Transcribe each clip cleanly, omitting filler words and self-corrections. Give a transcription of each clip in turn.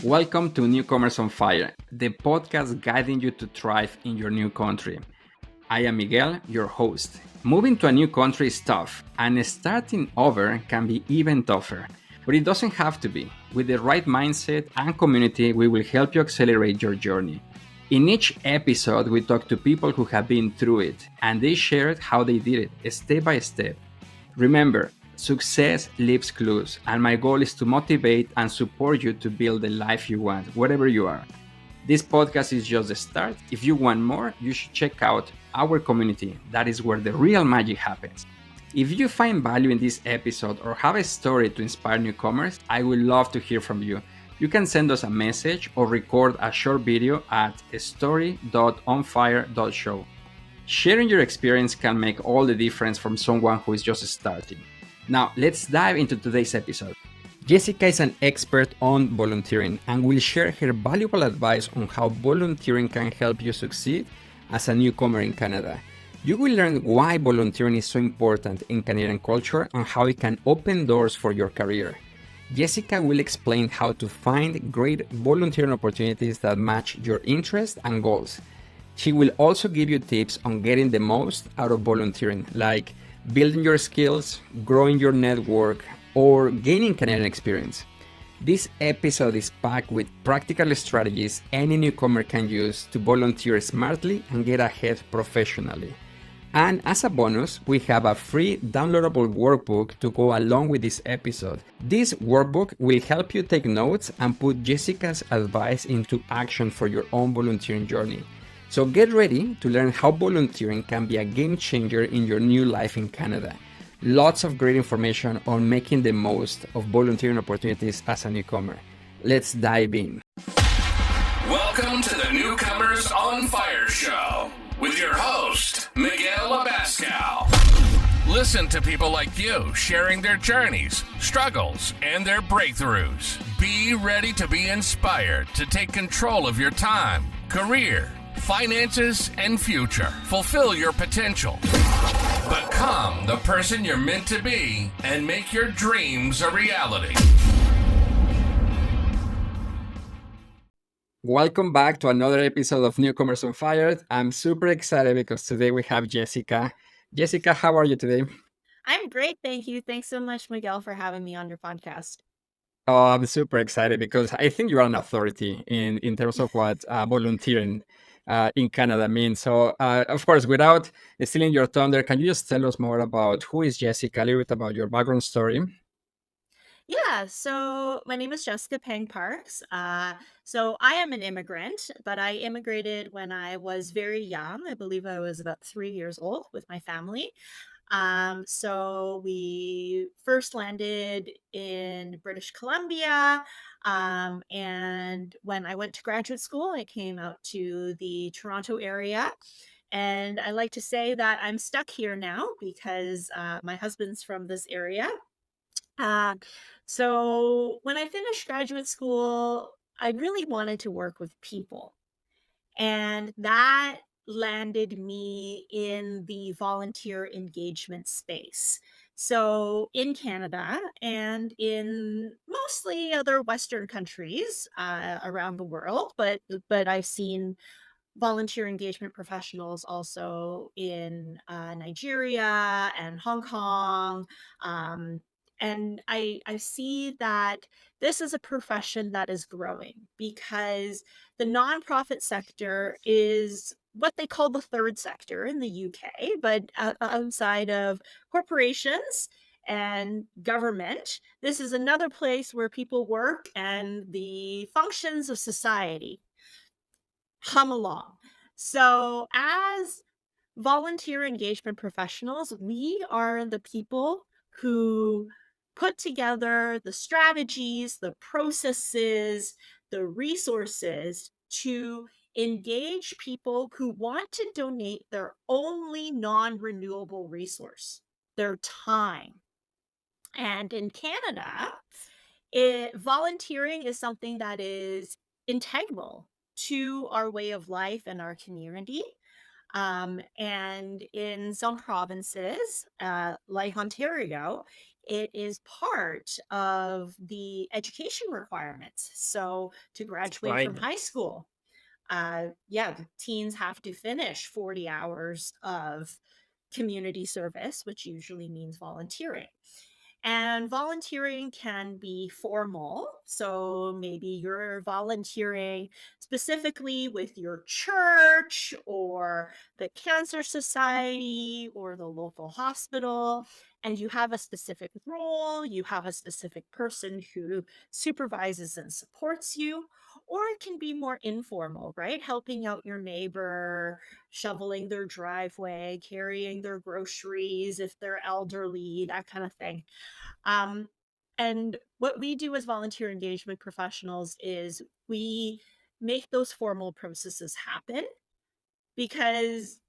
Welcome to Newcomers on Fire, the podcast guiding you to thrive in your new country. I am Miguel, your host. Moving to a new country is tough, and starting over can be even tougher. But it doesn't have to be. With the right mindset and community, we will help you accelerate your journey. In each episode, we talk to people who have been through it, and they shared how they did it, step by step. Remember, success leaves clues, and my goal is to motivate and support you to build the life you want, wherever you are. This podcast is just the start. If you want more, you should check out our community. That is where the real magic happens. If you find value in this episode or have a story to inspire newcomers, I would love to hear from you. You can send us a message or record a short video at story.onfire.show. Sharing your experience can make all the difference from someone who is just starting. Now, let's dive into today's episode. Jessica is an expert on volunteering and will share her valuable advice on how volunteering can help you succeed as a newcomer in Canada. You will learn why volunteering is so important in Canadian culture and how it can open doors for your career. Jessica will explain how to find great volunteering opportunities that match your interests and goals. She will also give you tips on getting the most out of volunteering, like building your skills, growing your network, or gaining Canadian experience. This episode is packed with practical strategies any newcomer can use to volunteer smartly and get ahead professionally. And as a bonus, we have a free downloadable workbook to go along with this episode. This workbook will help you take notes and put Jessica's advice into action for your own volunteering journey. So get ready to learn how volunteering can be a game changer in your new life in Canada. Lots of great information on making the most of volunteering opportunities as a newcomer. Let's dive in. Welcome to the Newcomers on Fire show with your host, Miguel Abascal. Listen to people like you sharing their journeys, struggles, and their breakthroughs. Be ready to be inspired to take control of your time, career, finances, and future. Fulfill your potential. Become the person you're meant to be and make your dreams a reality. Welcome back to another episode of Newcomers on Fire. I'm super excited because today we have Jessica. Jessica, how are you today? I'm great, thank you. Thanks so much, Miguel, for having me on your podcast. Oh, I'm super excited because I think you are an authority in terms of what volunteering in Canada means. So, of course, without stealing your thunder, can you just tell us more about who is Jessica, a little bit about your background story? Yeah, so my name is Jessica Peng Parks. So I am an immigrant, but I immigrated when I was very young. I believe I was about 3 years old with my family. So we first landed in British Columbia. And when I went to graduate school, I came out to the Toronto area. And I like to say that I'm stuck here now because my husband's from this area. Uh, so when I finished graduate school, I really wanted to work with people. And that landed me in the volunteer engagement space. So in Canada and in mostly other Western countries around the world, but I've seen volunteer engagement professionals also in Nigeria and Hong Kong. And I see that this is a profession that is growing because the nonprofit sector is what they call the third sector in the UK, but outside of corporations and government, this is another place where people work and the functions of society hum along. So, as volunteer engagement professionals, we are the people who put together the strategies, the processes, the resources to engage people who want to donate their only non renewable resource, their time. And in Canada, volunteering is something that is integral to our way of life and our community. And in some provinces, like Ontario, it is part of the education requirements. So to graduate Right. from high school, yeah, the teens have to finish 40 hours of community service, which usually means volunteering. And volunteering can be formal. So maybe you're volunteering specifically with your church or the Cancer Society or the local hospital. And you have a specific role, you have a specific person who supervises and supports you. Or it can be more informal, right? Helping out your neighbor, shoveling their driveway, carrying their groceries if they're elderly, that kind of thing. Um, and what we do as volunteer engagement professionals is we make those formal processes happen because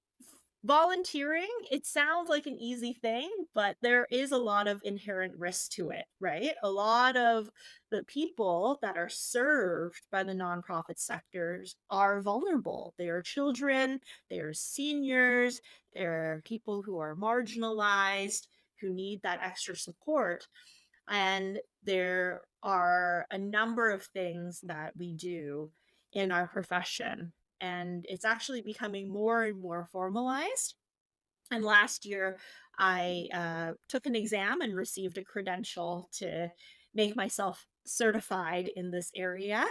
volunteering, it sounds like an easy thing, but there is a lot of inherent risk to it, right? A lot of the people that are served by the nonprofit sectors are vulnerable. They are children, they are seniors, they're people who are marginalized, who need that extra support. And there are a number of things that we do in our profession, and it's actually becoming more and more formalized. And last year, I took an exam and received a credential to make myself certified in this area.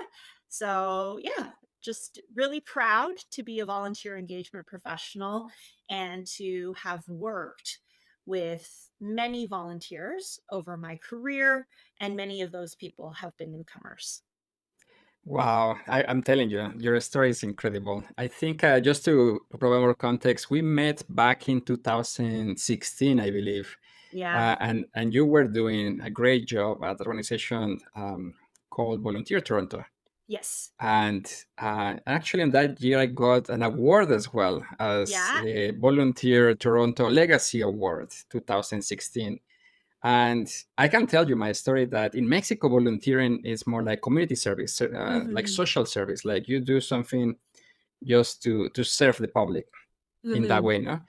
So, yeah, just really proud to be a volunteer engagement professional and to have worked with many volunteers over my career. And many of those people have been newcomers. Wow, I'm telling you, your story is incredible. I think just to provide more context, we met back in 2016, I believe, Yeah. and you were doing a great job at the organization called Volunteer Toronto. Yes. And actually, in that year, I got an award as well as Yeah. the Volunteer Toronto Legacy Award 2016. And I can tell you my story that in Mexico, volunteering is more like community service, like Hmm. social service. Like you do something just to serve the public in that Hmm. way, no?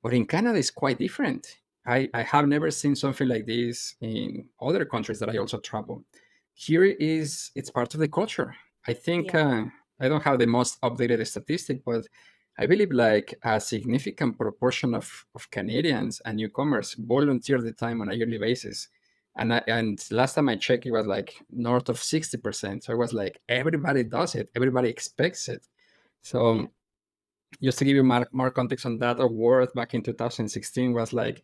But in Canada, it's quite different. I have never seen something like this in other countries that I also travel. Here is it's part of the culture. I think Yeah. I don't have the most updated statistic, but I believe like a significant proportion of Canadians and newcomers volunteer the time on a yearly basis. And last time I checked, it was like north of 60%. So it was like everybody does it, everybody expects it. Yeah. So just to give you more context on that award back in 2016 was like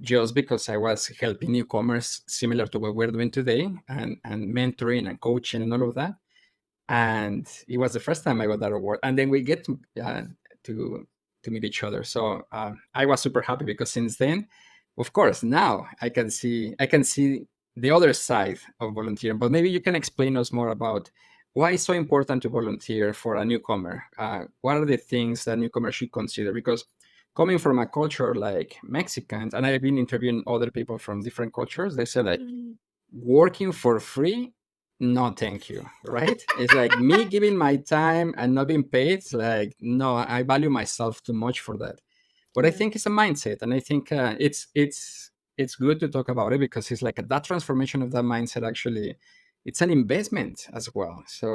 just because I was helping newcomers similar to what we're doing today and mentoring and coaching and all of that. And it was the first time I got that award. And then we get to to meet each other. So I was super happy because since then, of course, now I can see the other side of volunteering. But maybe you can explain us more about why it's so important to volunteer for a newcomer. What are the things that newcomers should consider? Because coming from a culture like Mexicans, and I've been interviewing other people from different cultures, they say like Mhm. working for free, no thank you, right? It's like me giving my time and not being paid. It's like, no, I value myself too much for that. But I Yeah. think it's a mindset, and I think it's good to talk about it because it's like that transformation of that mindset. Actually, it's an investment as well. So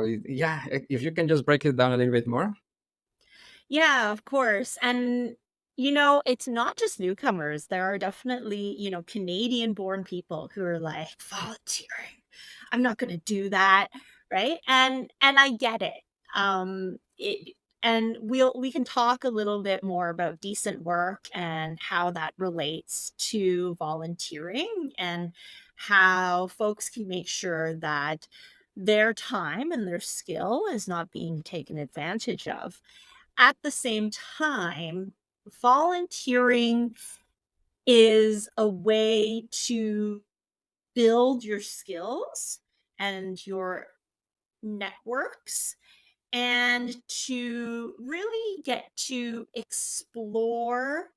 yeah, if you can just break it down a little bit more. Yeah, of course. And, it's not just newcomers. There are definitely, Canadian born people who are like, volunteering. I'm not going to do that. Right. And I get it. And we can talk a little bit more about decent work and how that relates to volunteering and how folks can make sure that their time and their skill is not being taken advantage of. At the same time, volunteering is a way to build your skills and your networks and to really get to explore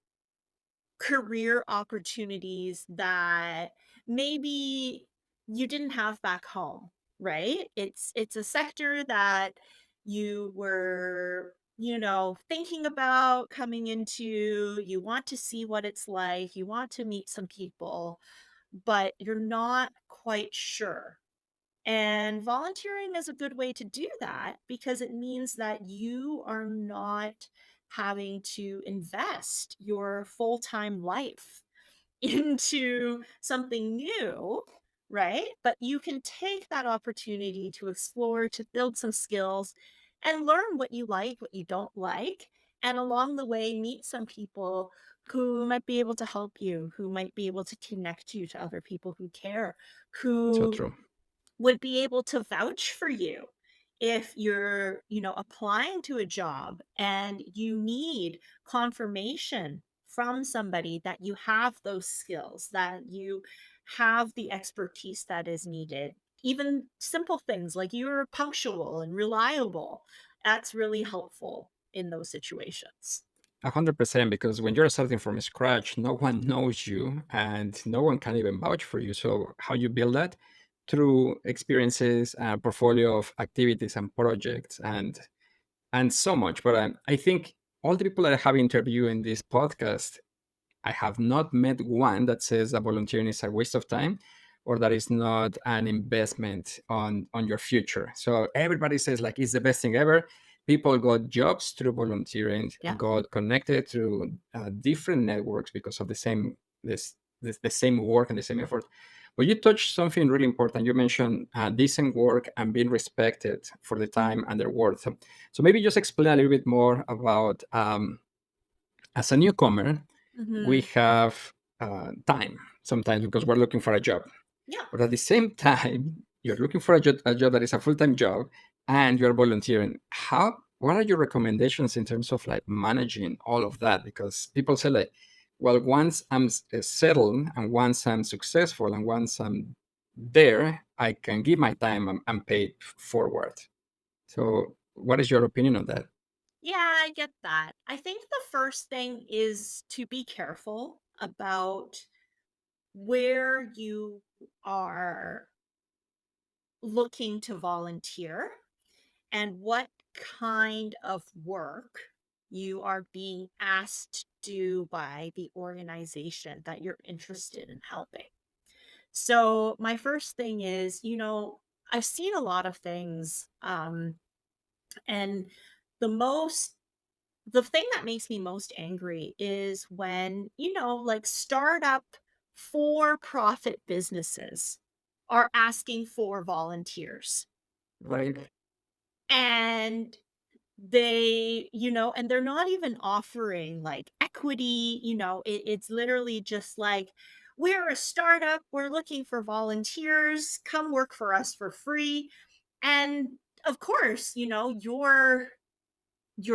career opportunities that maybe you didn't have back home, right? It's a sector that you were, thinking about coming into, you want to see what it's like, you want to meet some people, but you're not quite sure. And volunteering is a good way to do that because it means that you are not having to invest your full time life into something new, right? But you can take that opportunity to explore, to build some skills and learn what you like, what you don't like. And along the way, meet some people who might be able to help you, who might be able to connect you to other people who care, So who true. would be able to vouch for you if you're, applying to a job and you need confirmation from somebody that you have those skills, that you have the expertise that is needed. Even simple things like you're punctual and reliable. That's really helpful in those situations. 100%, because when you're starting from scratch, no one knows you and no one can even vouch for you. So, how you build that? Through experiences, a portfolio of activities and projects, and so much. But I think all the people that I have interviewed in this podcast, I have not met one that says that volunteering is a waste of time or that is not an investment on your future. So everybody says like it's the best thing ever. People got jobs through volunteering, Yeah. got connected through different networks because of the same work and the same effort. But you touched something really important. You mentioned decent work and being respected for the time and their worth. So maybe just explain a little bit more about as a newcomer, we Hmm. have time sometimes because we're looking for a job. Yeah. But at the same time, you're looking for a job that is a full-time job and you're volunteering. What are your recommendations in terms of like managing all of that? Because people say like, well, once I'm settled and once I'm successful and once I'm there, I can give my time and pay it forward. So what is your opinion on that? Yeah, I get that. I think the first thing is to be careful about where you are looking to volunteer and what kind of work you are being asked to do by the organization that you're interested in helping. So, my first thing is, I've seen a lot of things, and the most the thing that makes me most angry is when, like startup for profit businesses are asking for volunteers. Right. And and they're not even offering like equity, it's literally just like, we're a startup, we're looking for volunteers, come work for us for free. And of course, your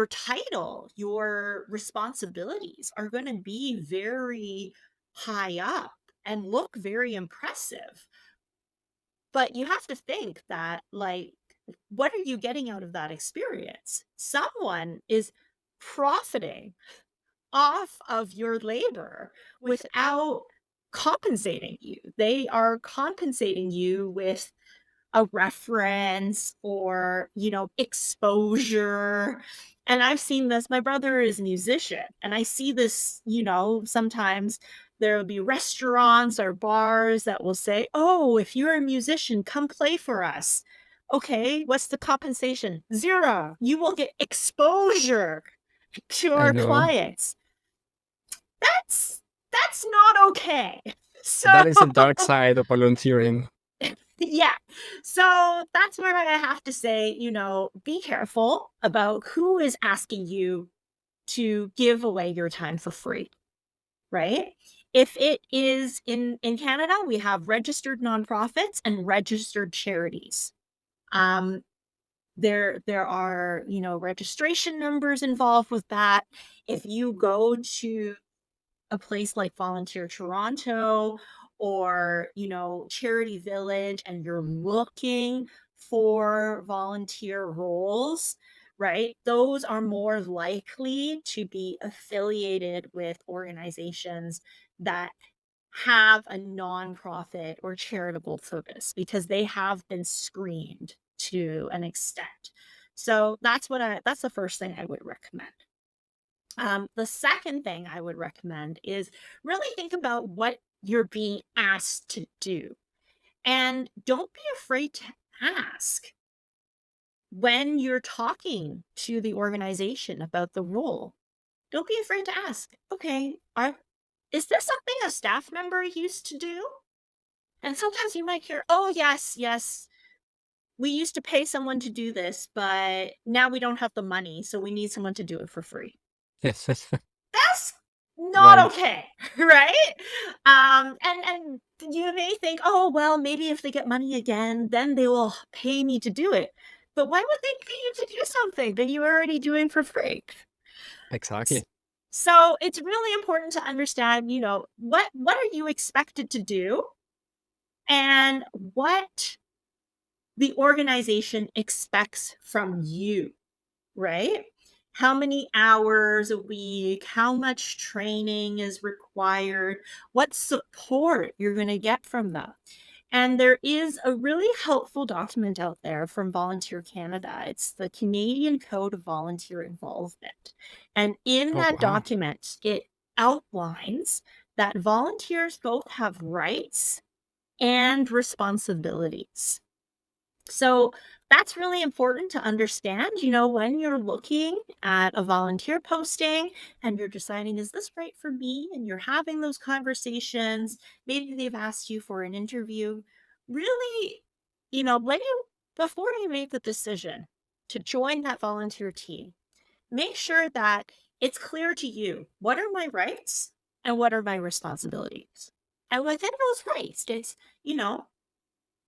title, your responsibilities are going to be very high up and look very impressive. But you have to think that, like, what are you getting out of that experience? Someone is profiting off of your labor without compensating you. They are compensating you with a reference or, exposure. And I've seen this. My brother is a musician, and I see this, sometimes there will be restaurants or bars that will say, "Oh, if you're a musician, come play for us." Okay, what's the compensation? Zero. You will get exposure to I our know clients. That's that's not okay. So that is a dark side of volunteering. yeah. So that's where I have to say, be careful about who is asking you to give away your time for free, right? If it is in Canada, we have registered nonprofits and registered charities. Um there are, registration numbers involved with that. If you go to a place like Volunteer Toronto or, Charity Village and you're looking for volunteer roles, right? Those are more likely to be affiliated with organizations that have a nonprofit or charitable focus because they have been screened to an extent. So that's the first thing I would recommend. The second thing I would recommend is really think about what you're being asked to do. And don't be afraid to ask when you're talking to the organization about the role. Don't be afraid to ask, okay, is this something a staff member used to do? And sometimes you might hear, oh, yes, yes, we used to pay someone to do this, but now we don't have the money, so we need someone to do it for free. Yes. That's not Right. okay, right? And you may think, oh, well, maybe if they get money again, then they will pay me to do it. But why would they pay you to do something that you're already doing for free? S- Exactly. So it's really important to understand, what are you expected to do and what the organization expects from you, right? How many hours a week, how much training is required, what support you're going to get from them. And there is a really helpful document out there from Volunteer Canada. It's the Canadian Code of Volunteer Involvement. And in Oh, that wow. document, it outlines that volunteers both have rights and responsibilities. So that's really important to understand, when you're looking at a volunteer posting and you're deciding, is this right for me? And you're having those conversations. Maybe they've asked you for an interview. Really, when before you make the decision to join that volunteer team, make sure that it's clear to you what are my rights and what are my responsibilities. And within those rights is, you know,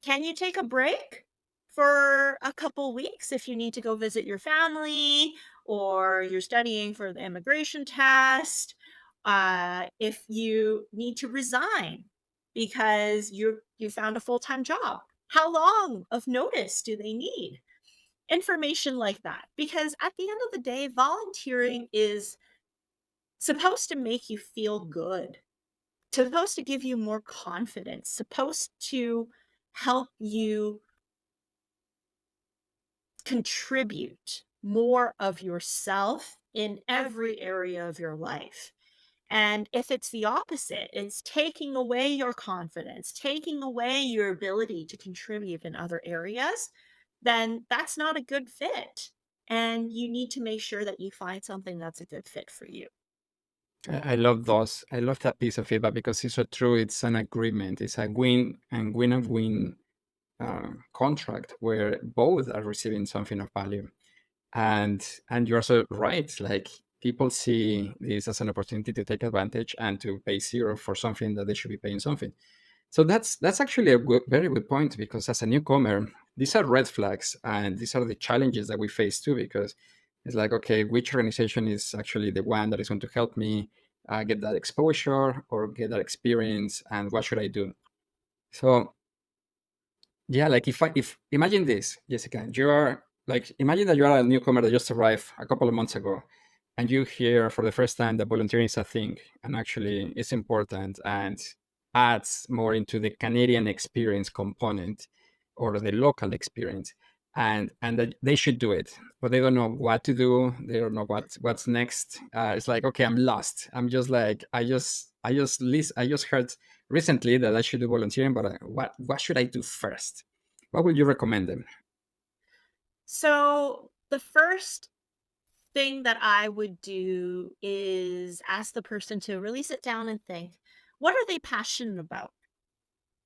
can you take a break for a couple weeks if you need to go visit your family or you're studying for the immigration test? If you need to resign because you found a full-time job, how long of notice do they need? Information like that. Because at the end of the day, volunteering is supposed to make you feel good, supposed to give you more confidence, supposed to help you contribute more of yourself in every area of your life. And if it's the opposite, it's taking away your confidence, taking away your ability to contribute in other areas, then that's not a good fit. And you need to make sure that you find something that's a good fit for you. I love those. I love that piece of feedback because it's so true. It's an agreement. It's a win and win and win contract where both are receiving something of value. And you're so right. Like people see this as an opportunity to take advantage and to pay zero for something that they should be paying something. So that's actually a very good point because as a newcomer, these are red flags and these are the challenges that we face too. Because it's like, okay, which organization is actually the one that is going to help me get that exposure or get that experience, and what should I do? So yeah, like if imagine this, Jessica, you are like imagine that you are a newcomer that just arrived a couple of months ago, and you hear for the first time that volunteering is a thing and actually it's important and adds more into the Canadian experience component or the local experience, and that they should do it, but they don't know what to do. They don't know what's next. It's like, okay, I'm lost. I'm just like I just heard recently that I should do volunteering, but what should I do first? What would you recommend them? So, the first thing that I would do is ask the person to really sit down and think, what are they passionate about?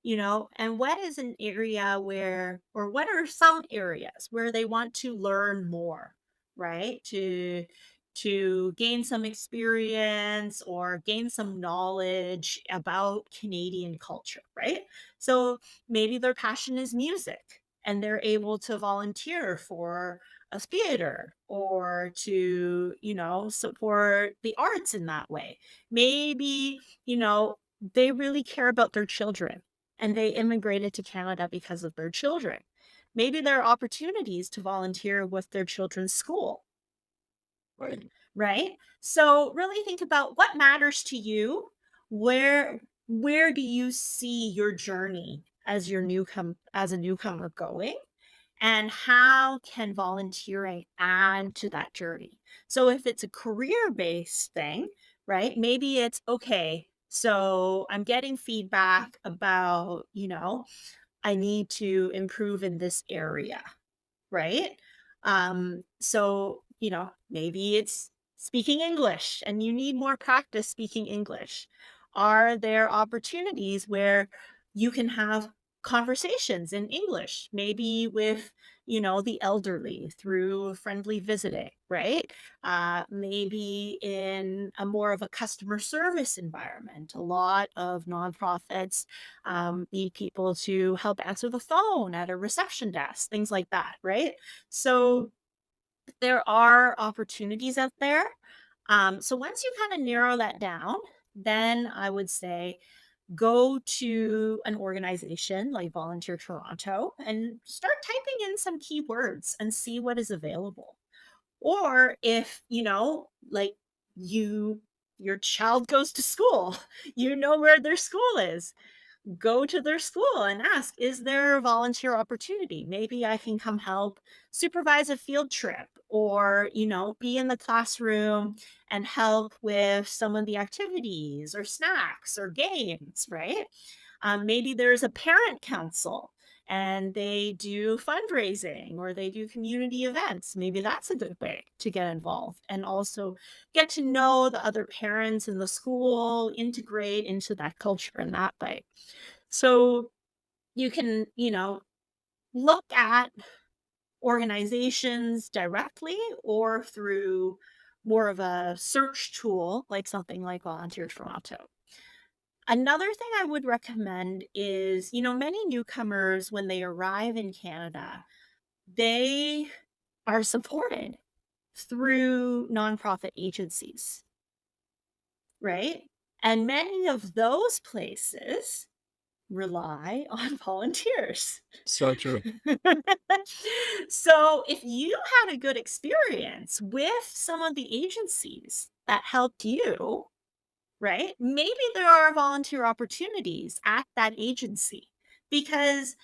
And what is an area where, or what are some areas where they want to learn more, right? To gain some experience or gain some knowledge about Canadian culture, right? So maybe their passion is music and they're able to volunteer for a theater or to, support the arts in that way. Maybe, they really care about their children and they immigrated to Canada because of their children. Maybe there are opportunities to volunteer with their children's school, Right. right? So really think about what matters to you. Where do you see your journey as as a newcomer going? And how can volunteering add to that journey? So if it's a career-based thing, right? Maybe it's okay. So I'm getting feedback about, I need to improve in this area, right? So, maybe it's speaking English and you need more practice speaking English. Are there opportunities where you can have conversations in English, maybe with, the elderly through friendly visiting, right? Maybe in a more of a customer service environment. A lot of nonprofits need people to help answer the phone at a reception desk, things like that, right? So there are opportunities out there. So once you kind of narrow that down, then I would say go to an organization like Volunteer Toronto and start typing in some keywords and see what is available. Or if, like you your child goes to school, you know where their school is, go to their school and ask, is there a volunteer opportunity? Maybe I can come help supervise a field trip or, be in the classroom and help with some of the activities or snacks or games, right? Maybe there's a parent council and they do fundraising or they do community events. Maybe that's a good way to get involved and also get to know the other parents in the school, integrate into that culture in that way. So you can, look at organizations directly or through more of a search tool like something like Volunteer Toronto. Another thing I would recommend is, many newcomers, when they arrive in Canada, they are supported through nonprofit agencies, right? And many of those places rely on volunteers. So true. So if you had a good experience with some of the agencies that helped you, right? Maybe there are volunteer opportunities at that agency because,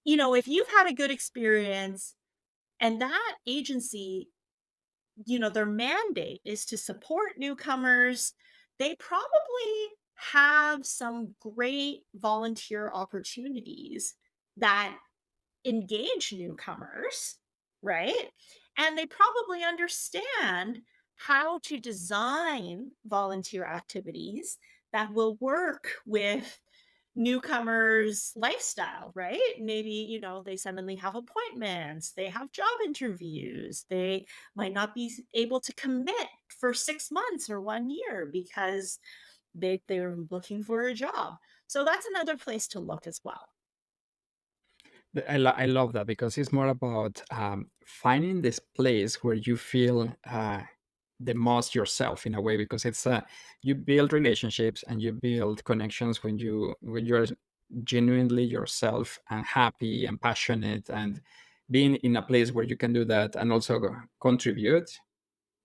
if you've had a good experience and that agency, their mandate is to support newcomers, they probably have some great volunteer opportunities that engage newcomers, right? And they probably understand how to design volunteer activities that will work with newcomers' lifestyle, right? Maybe, they suddenly have appointments, they have job interviews, they might not be able to commit for 6 months or 1 year because they're looking for a job. So that's another place to look as well. I love that because it's more about finding this place where you feel the most yourself in a way, because it's you build relationships and you build connections when you're genuinely yourself and happy and passionate, and being in a place where you can do that and also contribute.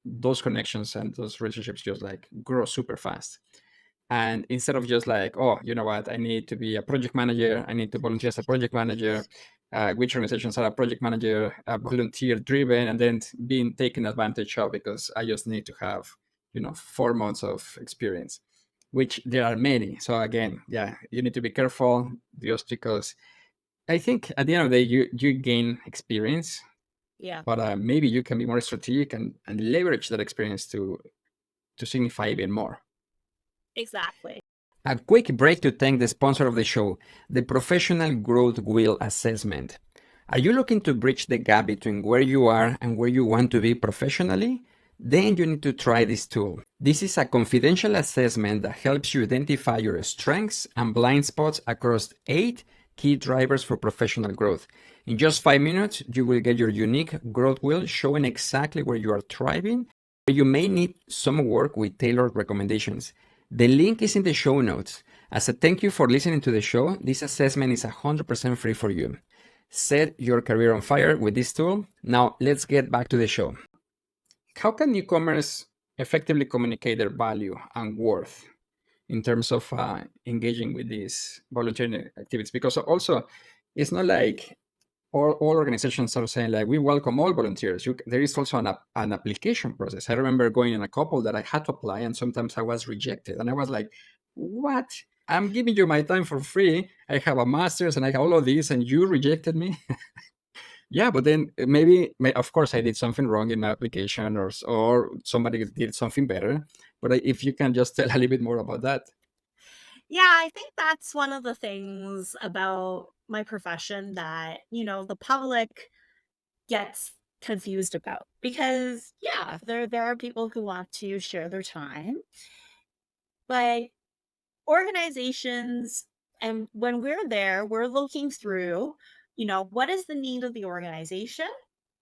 Those connections and those relationships just like grow super fast. And instead of just like, oh, you know what, I need to be a project manager, I need to volunteer as a project manager, which organizations are a project manager, volunteer driven, and then being taken advantage of because I just need to have, 4 months of experience, which there are many. So again, yeah, you need to be careful just because I think at the end of the day, you gain experience, Yeah, but maybe you can be more strategic and leverage that experience to signify even more. exactly. A quick break to thank the sponsor of the show, the Professional Growth Wheel Assessment. Are you looking to bridge the gap between where you are and where you want to be professionally? Then you need to try this tool. This is a confidential assessment that helps you identify your strengths and blind spots across 8 key drivers for professional growth. In just 5 minutes, you will get your unique growth wheel showing exactly where you are thriving, where you may need some work with tailored recommendations. The link is in the show notes. As a thank you for listening to the show, this assessment is 100% free for you. Set your career on fire with this tool. Now, let's get back to the show. How can newcomers effectively communicate their value and worth in terms of engaging with these volunteering activities? Because also, it's not like all organizations are saying like we welcome all volunteers. There is also an application process. I remember going in a couple that I had to apply, and sometimes I was rejected, and I was like, What? I'm giving you my time for free. I have a master's and I have all of this, and you rejected me. Yeah, but then of course, I did something wrong in my application, or somebody did something better. But if you can just tell a little bit more about that. Yeah, I think that's one of the things about my profession that, the public gets confused about. Because yeah, there are people who want to share their time, but organizations, and when we're there, we're looking through, what is the need of the organization?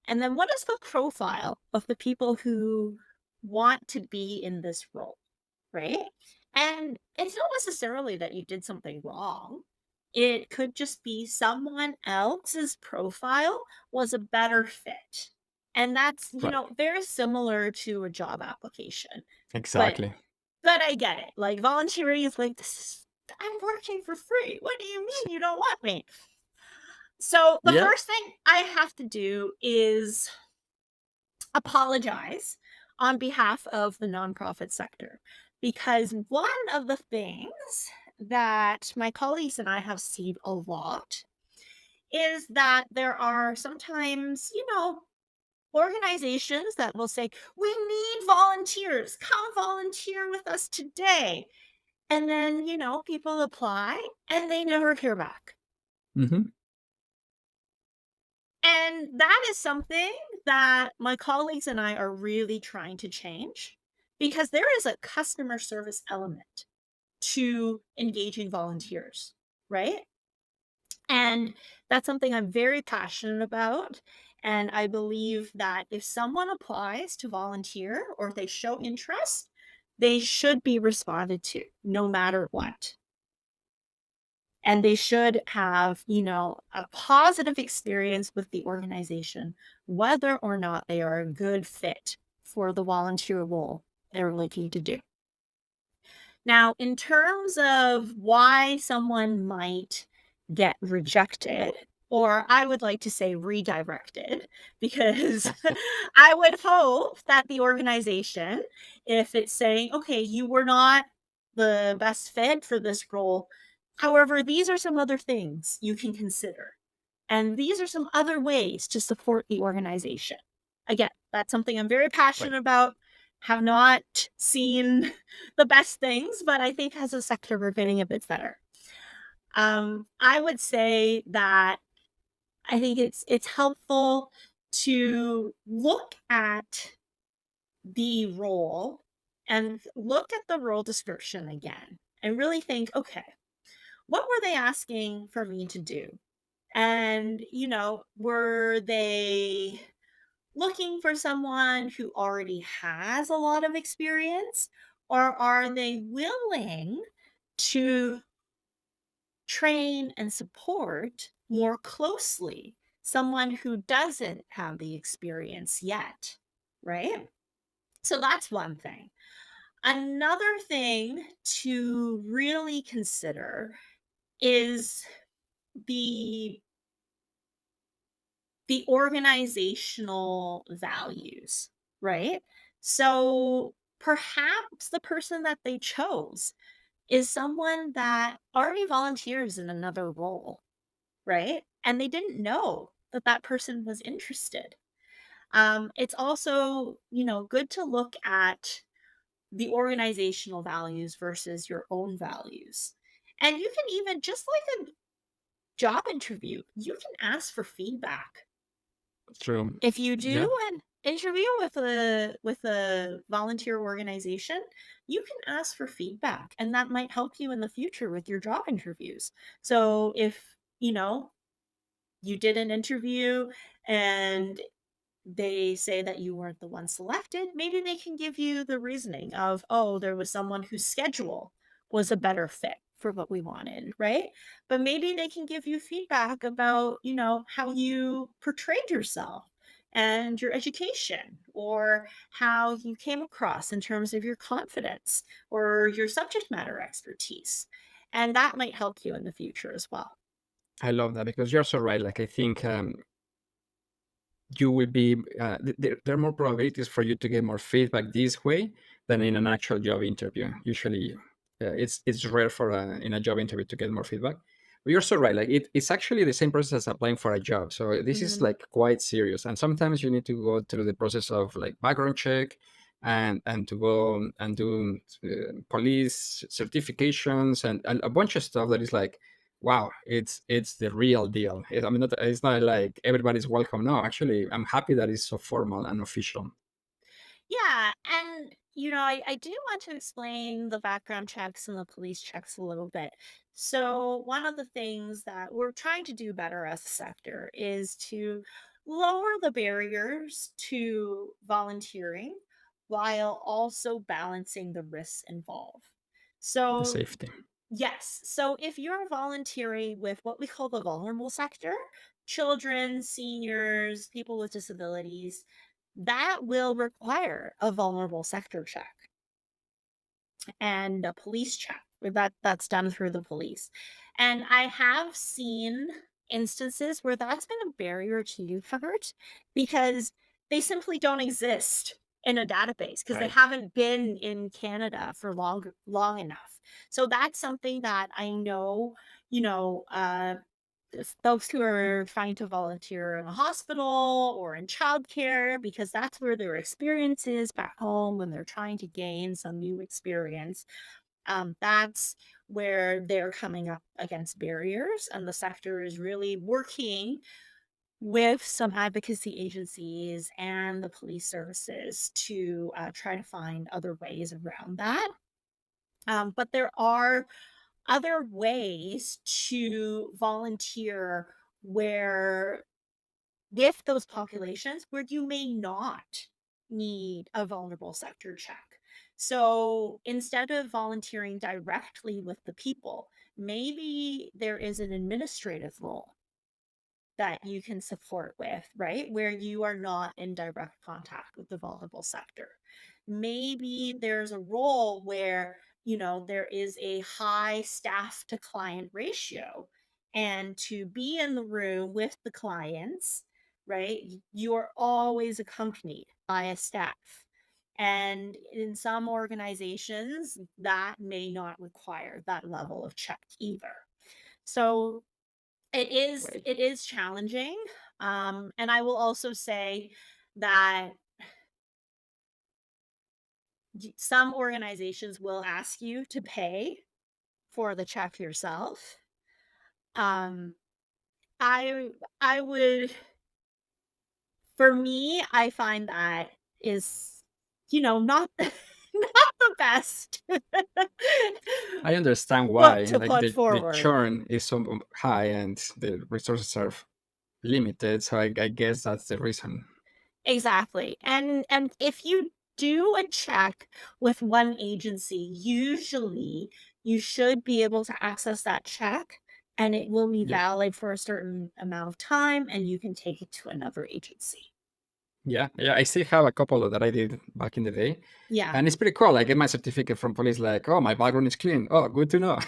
And then what is the profile of the people who want to be in this role, right? And it's not necessarily that you did something wrong. It could just be someone else's profile was a better fit. And that's, Right. very similar to a job application. But Exactly. but I get it. Like volunteering is like, I'm working for free. What do you mean you don't want me? So the Yeah. first thing I have to do is apologize on behalf of the nonprofit sector, because one of the things that my colleagues and I have seen a lot is that there are sometimes, organizations that will say, we need volunteers, come volunteer with us today. And then, people apply and they never hear back. Hmm. And that is something that my colleagues and I are really trying to change, because there is a customer service element to engaging volunteers, right? And that's something I'm very passionate about. And I believe that if someone applies to volunteer or if they show interest, they should be responded to no matter what. And they should have, a positive experience with the organization, whether or not they are a good fit for the volunteer role they're looking to do. Now, in terms of why someone might get rejected, or I would like to say redirected, because I would hope that the organization, if it's saying, okay, you were not the best fit for this role, however, these are some other things you can consider. And these are some other ways to support the organization. Again, that's something I'm very Right. passionate about. Have not seen the best things, but I think as a sector, we're getting a bit better. I would say that I think it's helpful to look at the role and look at the role description again and really think, okay, what were they asking for me to do? And, were they looking for someone who already has a lot of experience? Or are they willing to train and support more closely someone who doesn't have the experience yet? Right? So that's one thing. Another thing to really consider is the the organizational values, right? So perhaps the person that they chose is someone that already volunteers in another role, right? And they didn't know that that person was interested. It's also, good to look at the organizational values versus your own values. And you can even, just like a job interview, you can ask for feedback. True. If you Yeah. do an interview with a volunteer organization, you can ask for feedback, and that might help you in the future with your job interviews. So if, you did an interview and they say that you weren't the one selected, maybe they can give you the reasoning of, oh, there was someone whose schedule was a better fit for what we wanted, right? But maybe they can give you feedback about, how you portrayed yourself and your education, or how you came across in terms of your confidence or your subject matter expertise. And that might help you in the future as well. I love that because you're so right. Like I think you will be there are more probabilities for you to get more feedback this way than in an actual job interview. Usually, it's rare for in a job interview to get more feedback. But you're so right. Like it's actually the same process as applying for a job. So this is Mhm. like quite serious. And sometimes you need to go through the process of like background check, and to go and do police certifications and a bunch of stuff that is like, wow, it's the real deal. I mean, it's not like everybody's welcome. No, actually, I'm happy that it's so formal and official. Yeah, and I do want to explain the background checks and the police checks a little bit. So, one of the things that we're trying to do better as a sector is to lower the barriers to volunteering while also balancing the risks involved. The So, safety. yes. So if you're volunteering with what we call the vulnerable sector, children, seniors, people with disabilities, that will require a vulnerable sector check and a police check. That's done through the police. And I have seen instances where that's been a barrier to youth effort because they simply don't exist in a database because they Right. haven't been in Canada for long enough. So that's something that I know, you know, uh folks who are trying to volunteer in a hospital or in childcare because that's where their experience is back home when they're trying to gain some new experience. That's where they're coming up against barriers, and the sector is really working with some advocacy agencies and the police services to try to find other ways around that. But there are other ways to volunteer where with those populations where you may not need a vulnerable sector check. So instead of volunteering directly with the people, maybe there is an administrative role that you can support with, right? Where you are not in direct contact with the vulnerable sector. Maybe there's a role where, there is a high staff to client ratio. And to be in the room with the clients, right, you're always accompanied by a staff. And in some organizations, that may not require that level of check either. So Right. it is challenging, and I will also say that some organizations will ask you to pay for the check yourself. Um, I I would for me, I find that is, not not the best I understand foot why. to Like put the forward. churn is so high and the resources are limited. So I guess that's the reason. Exactly. And if you do a check with one agency, usually you should be able to access that check and it will be Yeah. valid for a certain amount of time and you can take it to another agency. Yeah. Yeah. I still have a couple that I did back in the day. Yeah, And it's pretty cool. I get my certificate from police, like, oh, my background is clean. Oh, good to know.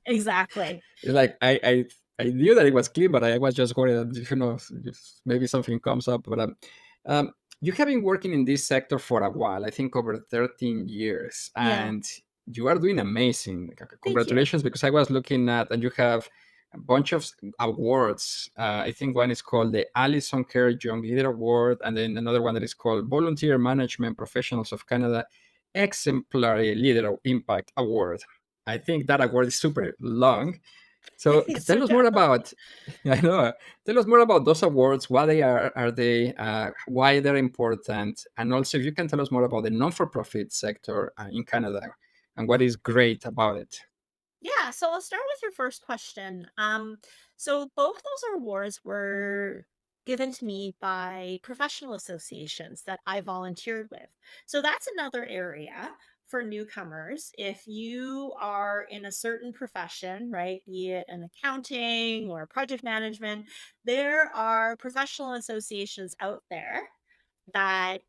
exactly. It's like I knew that it was clean, but I was just worried that maybe something comes up. But um, you have been working in this sector for a while. I think over 13 years, Yeah. and you are doing amazing. Thank you. Congratulations! Because I was looking at, and you have a bunch of awards. I think one is called the Alison Kerr Young Leader Award, and then another one that is called Volunteer Management Professionals of Canada Exemplary Leader of Impact Award. I think that award is super long. So So tell us more Jeff, about, I know, tell us more about those awards, what they are they, why they're important, and also if you can tell us more about the non-for-profit sector in Canada and what is great about it. yeah, so I'll start with your first question. So both those awards were given to me by professional associations that I volunteered with. So that's another area for newcomers. If you are in a certain profession, right, be it an accounting or project management, there are professional associations out there that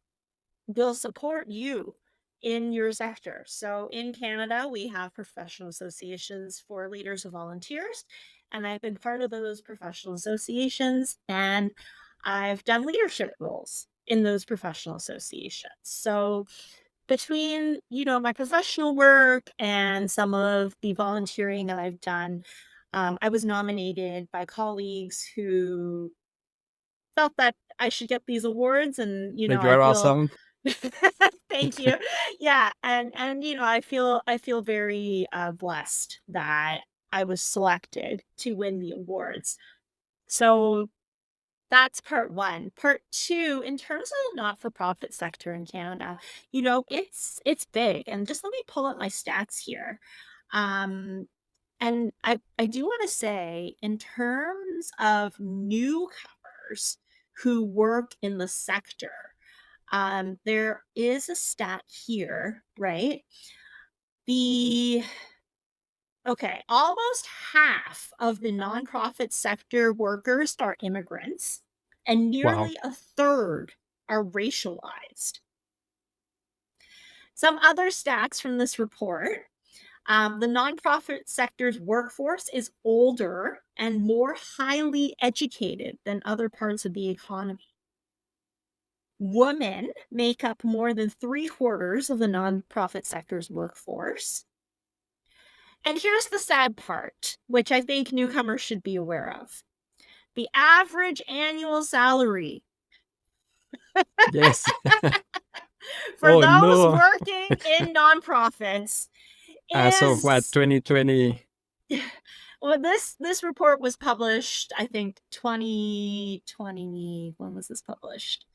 will support you in your sector. So in Canada, we have professional associations for leaders and volunteers, and I've been part of those professional associations and I've done leadership roles in those professional associations. So between, my professional work and some of the volunteering that I've done, I was nominated by colleagues who felt that I should get these awards, and Like you I are feel awesome. thank you. Yeah, and I feel very blessed that I was selected to win the awards. So that's part one. Part two, in terms of the not-for-profit sector in Canada, it's big. And just let me pull up my stats here. Um, and I do want to say, in terms of newcomers who work in the sector, there is a stat here, right? Almost half of the nonprofit sector workers are immigrants, and Wow. nearly a third are racialized. Some other stats from this report. The nonprofit sector's workforce is older and more highly educated than other parts of the economy. Women make up more than 3/4 of the nonprofit sector's workforce. And here's the sad part, which I think newcomers should be aware of. The average annual salary Yes. for Oh those no. working in nonprofits As of what, is 2020? well, this report was published, I think 2020. When was this published?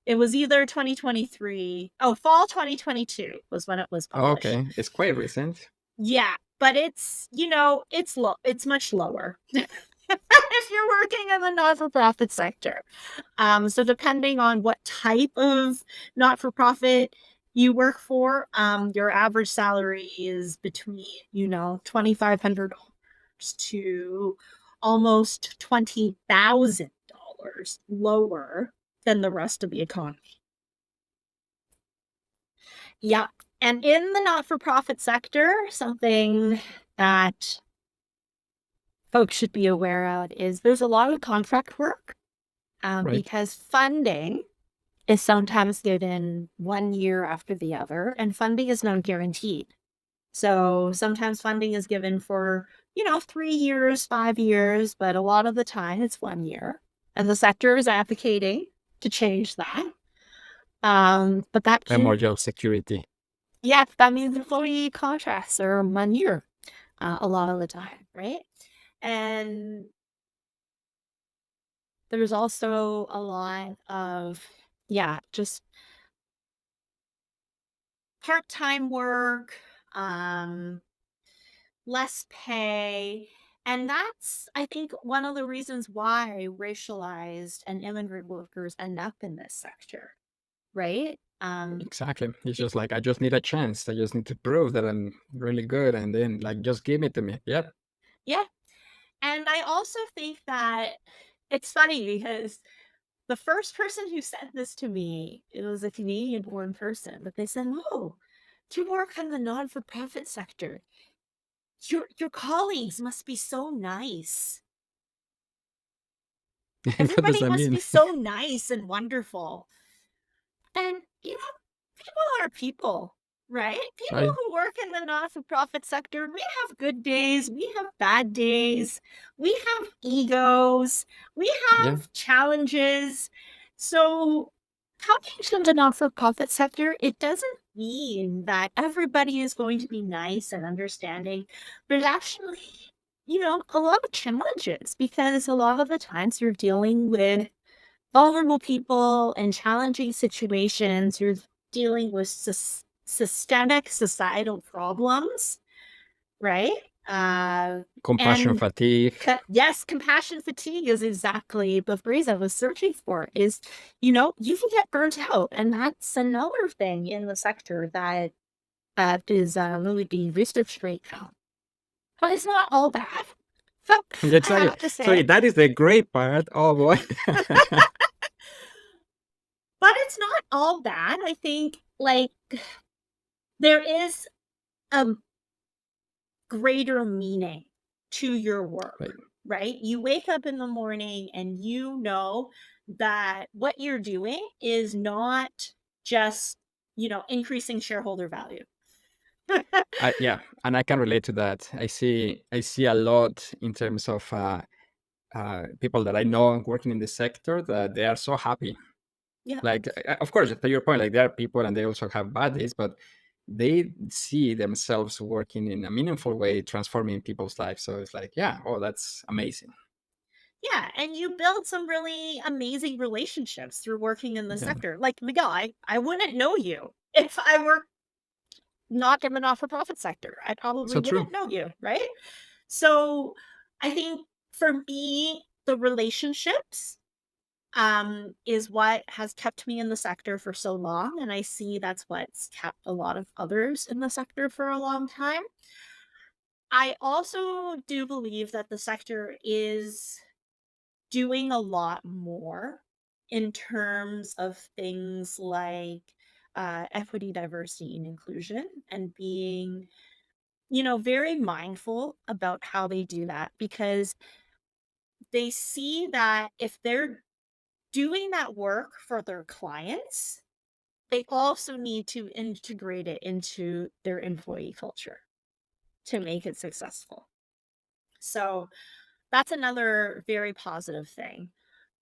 It was either 2023. Oh, fall 2022 was when it was published. Okay, it's quite recent. Yeah, but it's low. It's much lower if you're working in the not-for-profit sector. So depending on what type of not-for-profit you work for, your average salary is between, $2,500 to almost $20,000 lower than the rest of the economy. Yeah. And in the not-for-profit sector, something that folks should be aware of is there's a lot of contract work, Right. because funding is sometimes given 1 year after the other, and funding is not guaranteed. So sometimes funding is given for, 3 years, 5 years, but a lot of the time it's 1 year. And the sector is advocating to change that. But And more job security. that means employee contracts are 1 year a lot of the time, right? And there's also a lot of, just part-time work, less pay. And that's, I think, one of the reasons why racialized and immigrant workers end up in this sector, right? Exactly. It's just like, I just need a chance. I just need to prove that I'm really good, and then like just give it to me. Yep. Yeah. And I also think that it's funny because the first person who said this to me, it was a Canadian-born person, but they said, "Oh, to work in the non-for-profit sector, your colleagues must be so nice. What does Everybody that must mean? be so nice and wonderful." And, people are people, right? People Right. who work in the not-for-profit sector, we have good days, we have bad days, we have egos, we Yeah. have challenges. So coming to the not-for-profit sector, it doesn't mean that everybody is going to be nice and understanding. There's actually, a lot of challenges, because a lot of the times you're dealing with vulnerable people and challenging situations. You're dealing with systemic societal problems, right? Compassion And fatigue. yes, compassion fatigue is exactly the phrase I was searching for. Is, you can get burnt out, and that's another thing in the sector that is really being researched right now. But it's not all bad. So I Exactly. have to So say, that is the great part. Oh boy. but it's not all bad. I think, like, there is a greater meaning to your work, Right. right? You wake up in the morning and you know that what you're doing is not just, increasing shareholder value. Yeah, and I can relate to that. I see a lot in terms of people that I know working in the sector that they are so happy. Yeah. Like, of course, to your point, like there are people and they also have bad days, but they see themselves working in a meaningful way, transforming people's lives. So it's like, yeah, oh, that's amazing. Yeah, and you build some really amazing relationships through working in the Yeah, sector. Like Miguel, I wouldn't know you if I were not in the not-for-profit sector. I probably so true. wouldn't know you, right? So I think for me, the relationships is what has kept me in the sector for so long. And I see that's what's kept a lot of others in the sector for a long time. I also do believe that the sector is doing a lot more in terms of things like equity, diversity, and inclusion, and being, very mindful about how they do that because they see that if they're doing that work for their clients, they also need to integrate it into their employee culture to make it successful. So that's another very positive thing.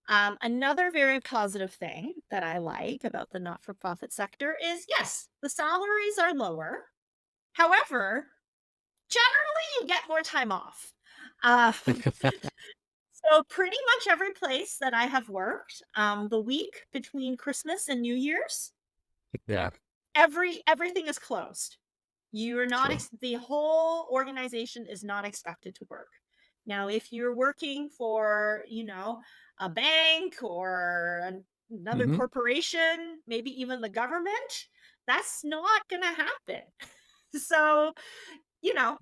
Another very positive thing that I like about the not for profit sector is yes, the salaries are lower. However, generally you get more time off. Uh, so, pretty much every place that I have worked, the week between Christmas and New Year's, Yeah, everything is closed. You are not true. the whole organization is not expected to work. Now, if you're working for, a bank or another Hmm. corporation, maybe even the government, that's not going to happen. So,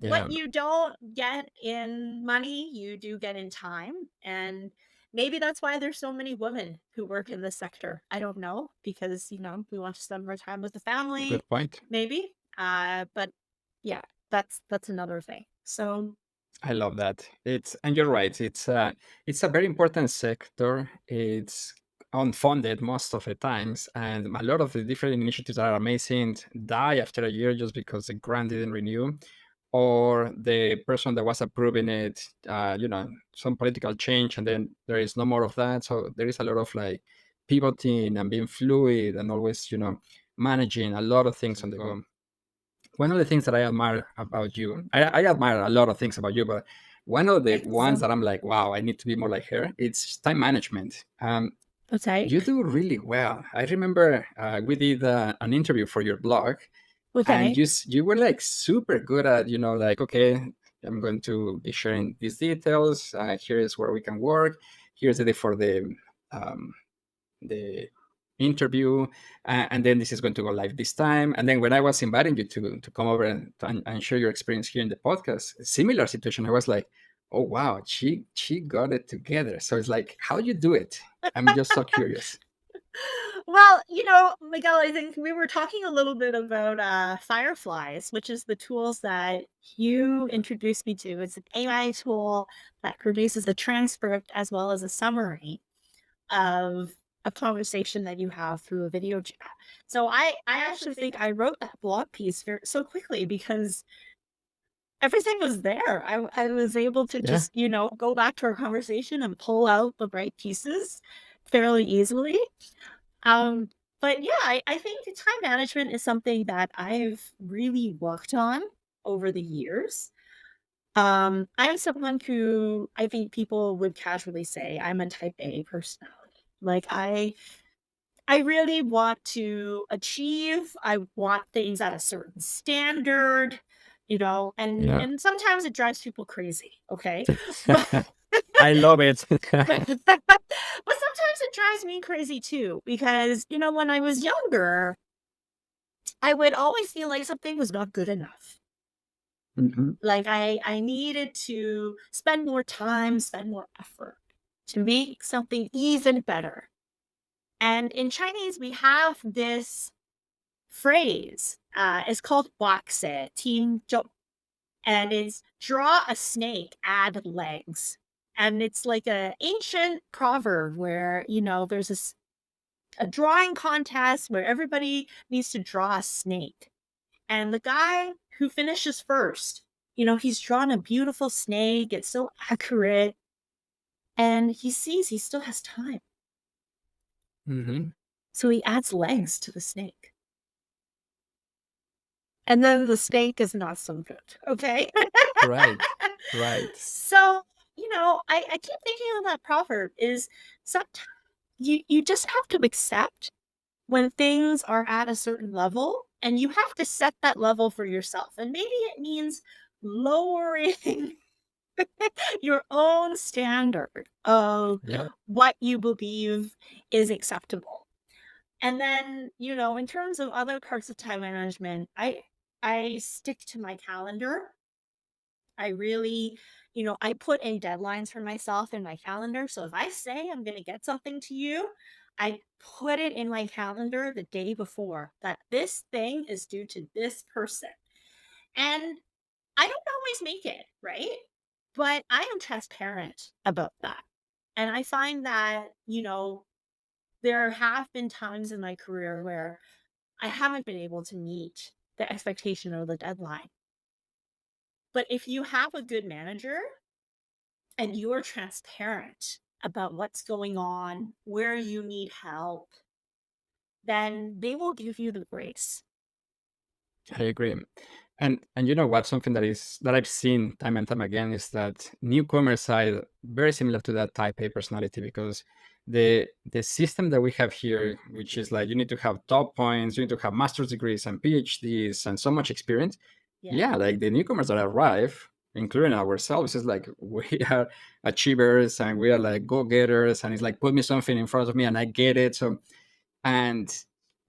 what Yeah, you don't get in money, you do get in time. And maybe that's why there's so many women who work in this sector. I don't know because, we want to spend more time with the family, good point. maybe. But yeah, that's another thing. So I love that. It's and you're right. It's a very important sector. It's unfunded most of the times, and a lot of the different initiatives that are amazing die after a year just because the grant didn't renew, or the person that was approving it, some political change, and then there is no more of that. So there is a lot of like pivoting and being fluid, and always managing a lot of things on the go. One of the things that I admire about you, I admire a lot of things about you, but one of the thanks. ones that I'm like, wow, I need to be more like her, it's time management. Okay. You do really well. I remember we did an interview for your blog, and Okay. you were like super good at, like, okay, I'm going to be sharing these details. Here is where we can work. Here's the day for um, the interview, and then this is going to go live this time. And then when I was inviting you to come over and share your experience here in the podcast, similar situation, I was like, oh wow, she got it together. So it's like, how you do it? I'm just so curious. Well, Miguel, I think we were talking a little bit about Fireflies, which is the tools that you introduced me to. It's an AI tool that produces a transcript as well as a summary of a conversation that you have through a video chat. So I actually think I wrote that blog piece so quickly because everything was there. I was able to Yeah. just, go back to our conversation and pull out the right pieces fairly easily. Um, but yeah, I think time management is something that I've really worked on over the years. I'm someone who I think people would casually say I'm a type A personality. Like I really want to achieve. I want things at a certain standard, and Yeah. and sometimes it drives people crazy, okay? But I love it. but sometimes it drives me crazy too because, when I was younger, I would always feel like something was not good enough. Mhm. Like I needed to spend more time, spend more effort to make something even better. And in Chinese, we have this phrase. It's called 画蛇添足, and it's draw a snake, add legs. And it's like an ancient proverb where, there's this a drawing contest where everybody needs to draw a snake. And the guy who finishes first, he's drawn a beautiful snake. It's so accurate. And he sees he still has time. Hmm. So he adds legs to the snake. And then the snake is not so good. Okay. Right. Right. So, I keep thinking of that proverb is sometimes you just have to accept when things are at a certain level and you have to set that level for yourself. And maybe it means lowering your own standard of Yeah. what you believe is acceptable. And then, in terms of other parts of time management, I stick to my calendar. I really, I put in deadlines for myself in my calendar. So if I say I'm going to get something to you, I put it in my calendar the day before that this thing is due to this person. And I don't always make it, right? But I am transparent about that. And I find that, there have been times in my career where I haven't been able to meet the expectation or the deadline. But if you have a good manager and you're transparent about what's going on, where you need help, then they will give you the grace. I agree. And you know what? Something that I've seen time and time again is that newcomers are very similar to that type A personality because the system that we have here, which is like you need to have top points, you need to have master's degrees and PhDs and so much experience. Yeah. Yeah, like the newcomers that arrive, including ourselves, is like we are achievers and we are like go-getters, and it's like put me something in front of me and I get it. So and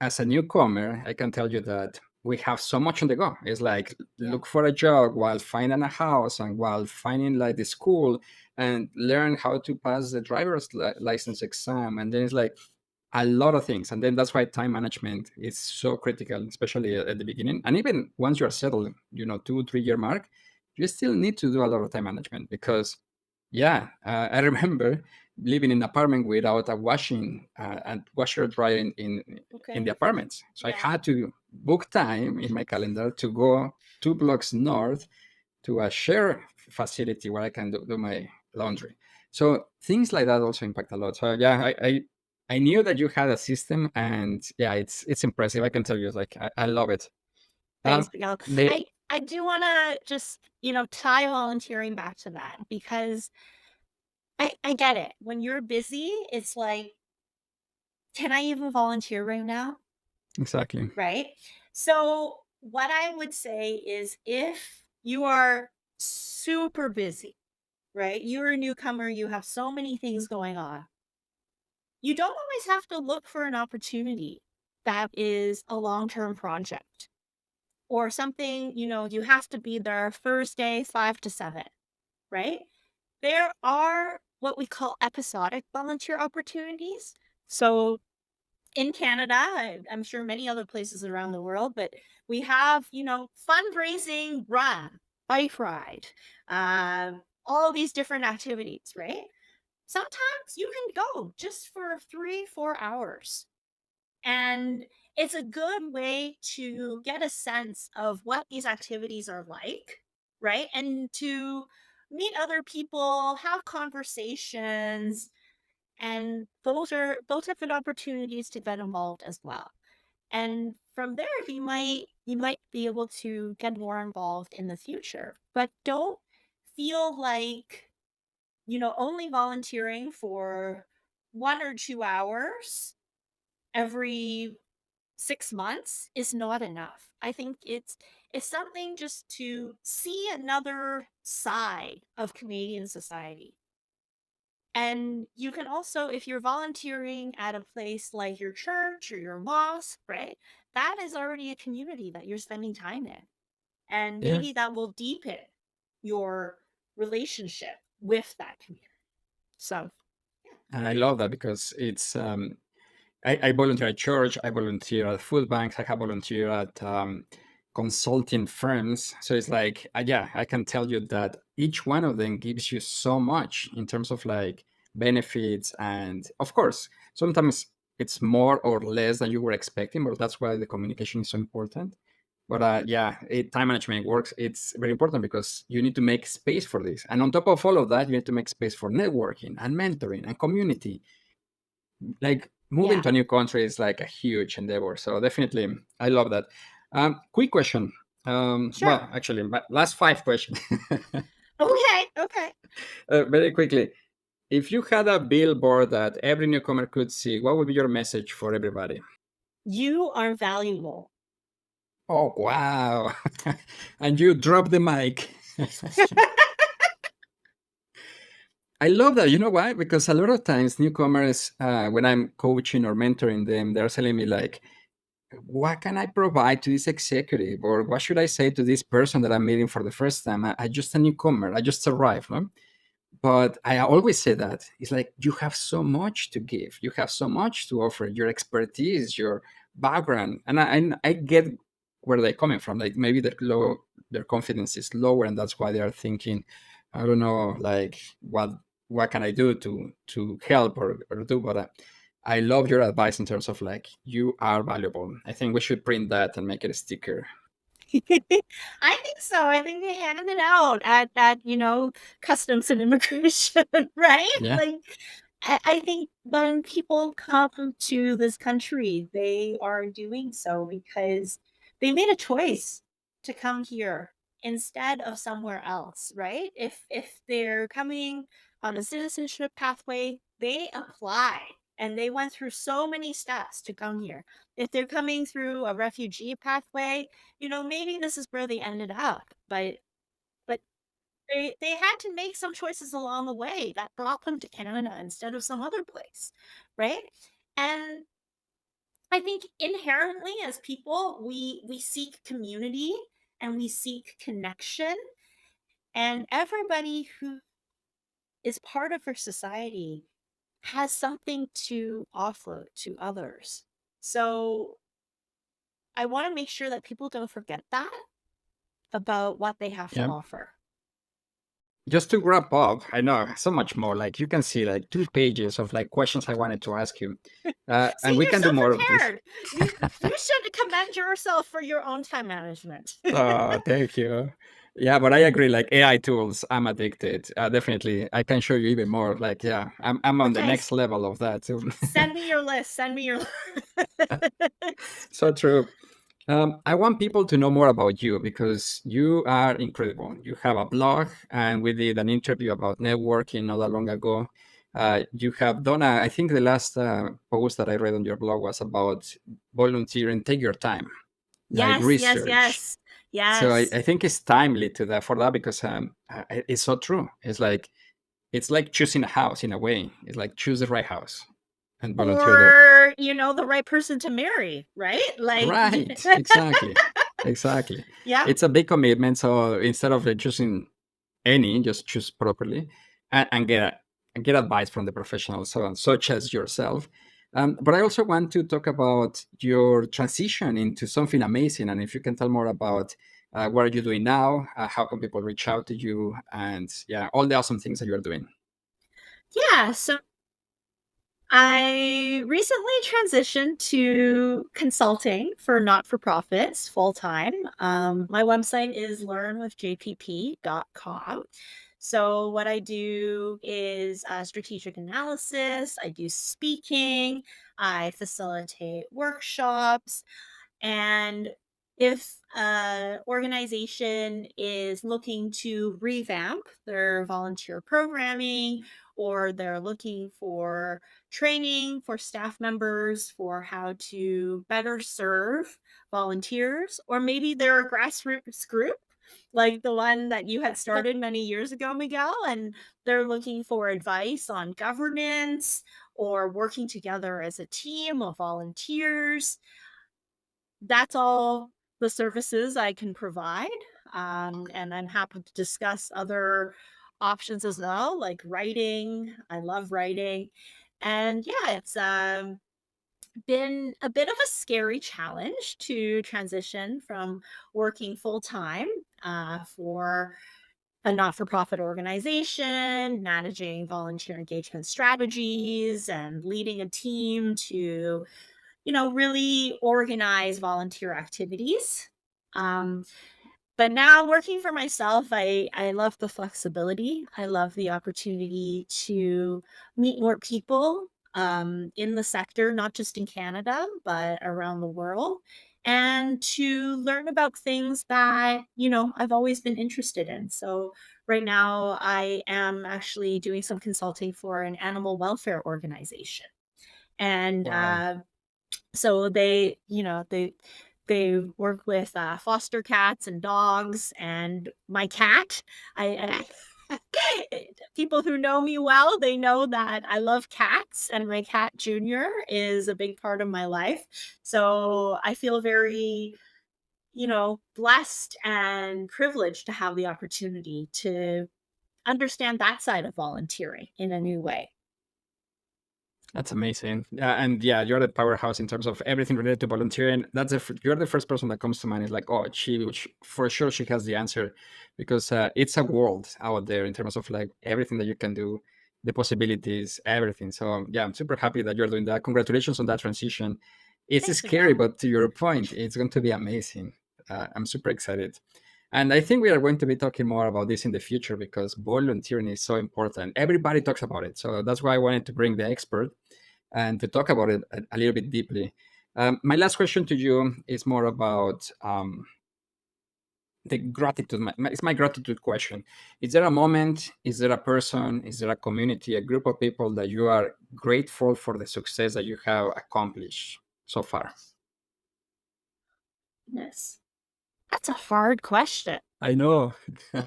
as a newcomer, I can tell you that we have so much on the go. It's like Yeah. look for a job while finding a house and while finding like the school and learn how to pass the driver's license exam. And then it's like a lot of things. And then that's why time management is so critical, especially at the beginning. And even once you're settled, 2, 3 year mark, you still need to do a lot of time management because yeah, I remember living in an apartment without a washing and washer dryer in the Okay. apartments. So I Yeah. had to book time in my calendar to go 2 blocks north to a share facility where I can do my laundry. So things like that also impact a lot. So yeah, I knew that you had a system, and yeah, it's impressive. I can tell you, like I love it. Thanks, Miguel. The I do want to just, tie volunteering back to that because I get it. When you're busy, it's like, can I even volunteer right now? exactly. Right? So, what I would say is if you are super busy, right? You're a newcomer, you have so many things going on. You don't always have to look for an opportunity that is a long-term project or something, you have to be there Thursday 5 to 7, right? There are what we call episodic volunteer opportunities. So in Canada, I'm sure many other places around the world, but we have, fundraising run, bike ride, all these different activities, right? Sometimes you can go just for 3, 4 hours. And it's a good way to get a sense of what these activities are like, right? And to meet other people, have conversations, and those have good opportunities to get involved as well. And from there you might be able to get more involved in the future. But don't feel like, only volunteering for 1 or 2 hours every 6 months is not enough. I think it's something just to see another side of Canadian society. And you can also, if you're volunteering at a place like your church or your mosque, right? That is already a community that you're spending time in. And Yeah. maybe that will deepen your relationship with that community. So, And I love that because I volunteer at church, I volunteer at food banks, I have volunteered at consulting firms. So it's like, yeah, I can tell you that each one of them gives you so much in terms of like benefits. And of course, sometimes it's more or less than you were expecting, but that's why the communication is so important. But time management works. It's very important because you need to make space for this. And on top of all of that, you need to make space for networking and mentoring and community. Like moving Yeah, to a new country is like a huge endeavor. So definitely, I love that. Quick question. sure. Well, actually, my last five questions. Okay, okay. Very quickly. If you had a billboard that every newcomer could see, what would be your message for everybody? You are valuable. Oh, wow. And you drop the mic. I love that. You know why? Because a lot of times newcomers, when I'm coaching or mentoring them, they're telling me like, what can I provide to this executive? Or what should I say to this person that I'm meeting for the first time? I just a newcomer. I just arrived. No? But I always say that it's like you have so much to give, you have so much to offer, your expertise, your background, and I get where they're coming from. Like maybe their confidence is lower, and that's why they are thinking, I don't know, like what can I do to help or do. But I love your advice in terms of like you are valuable. I think we should print that and make it a sticker. I think so. I think they handed it out at customs and immigration, right? Yeah, Like I think when people come to this country, they are doing so because they made a choice to come here instead of somewhere else, right? If they're coming on a citizenship pathway, they applied and they went through so many steps to come here. If they're coming through a refugee pathway, maybe this is where they ended up, but they had to make some choices along the way that brought them to Canada instead of some other place, right? And I think inherently as people, we seek community and we seek connection, and everybody who is part of our society has something to offer to others. So I want to make sure that people don't forget that about what they have to yeah. offer. Just to wrap up, I know so much more. Like you can see, like 2 pages of like questions I wanted to ask you, See, and we you're can so do more of this. prepared. You should commend yourself for your own time management. Oh, thank you. Yeah, but I agree. Like AI tools, I'm addicted. Definitely, I can show you even more. Like, yeah, I'm on the Okay, next level of that too. send me your list. Send me your list. So true. I want people to know more about you because you are incredible. You have a blog, and we did an interview about networking not that long ago. You have done, I think the last post that I read on your blog was about volunteering. Take your time, like Yes, yes, research. yes, So yes. I think it's timely to that for that because it's so true. It's like choosing a house in a way. It's like choose the right house and volunteer there. Or, the right person to marry, right? Like, Right, exactly, exactly. yeah. It's a big commitment. So instead of like choosing any, just choose properly and get advice from the professionals, such as yourself. But I also want to talk about your transition into something amazing, and if you can tell more about what are you doing now, how can people reach out to you, and yeah, all the awesome things that you're doing. Yeah. So I recently transitioned to consulting for not for profits full time. My website is learnwithjpp.com. So, what I do is strategic analysis, I do speaking, I facilitate workshops, and if an organization is looking to revamp their volunteer programming, or they're looking for training for staff members for how to better serve volunteers, or maybe they're a grassroots group like the one that you had started many years ago, Miguel, and they're looking for advice on governance or working together as a team of volunteers, that's all the services I can provide. And I'm happy to discuss other options as well, like writing. I love writing. And yeah, it's been a bit of a scary challenge to transition from working full time for a not-for-profit organization, managing volunteer engagement strategies and leading a team to, really organize volunteer activities. Um, but now working for myself, I love the flexibility. I love the opportunity to meet more people in the sector, not just in Canada, but around the world, and to learn about things that, I've always been interested in. So right now I am actually doing some consulting for an animal welfare organization. And Wow. so they work with foster cats and dogs, and my cat. I people who know me well, they know that I love cats, and my cat Junior is a big part of my life. So I feel very, blessed and privileged to have the opportunity to understand that side of volunteering in a new way. That's amazing. Yeah, and yeah, you're the powerhouse in terms of everything related to volunteering. You're the first person that comes to mind. Is like, oh, for sure she has the answer, because it's a world out there in terms of like everything that you can do, the possibilities, everything. So yeah, I'm super happy that you're doing that. Congratulations on that transition. It's Thanks, scary, Miguel. but to your point, it's going to be amazing. I'm super excited. And I think we are going to be talking more about this in the future because volunteering is so important. Everybody talks about it. So that's why I wanted to bring the expert and to talk about it a little bit deeply. My last question to you is more about the gratitude. It's my gratitude question. Is there a moment, is there a person, is there a community, a group of people that you are grateful for the success that you have accomplished so far? Goodness. That's a hard question. I know. It's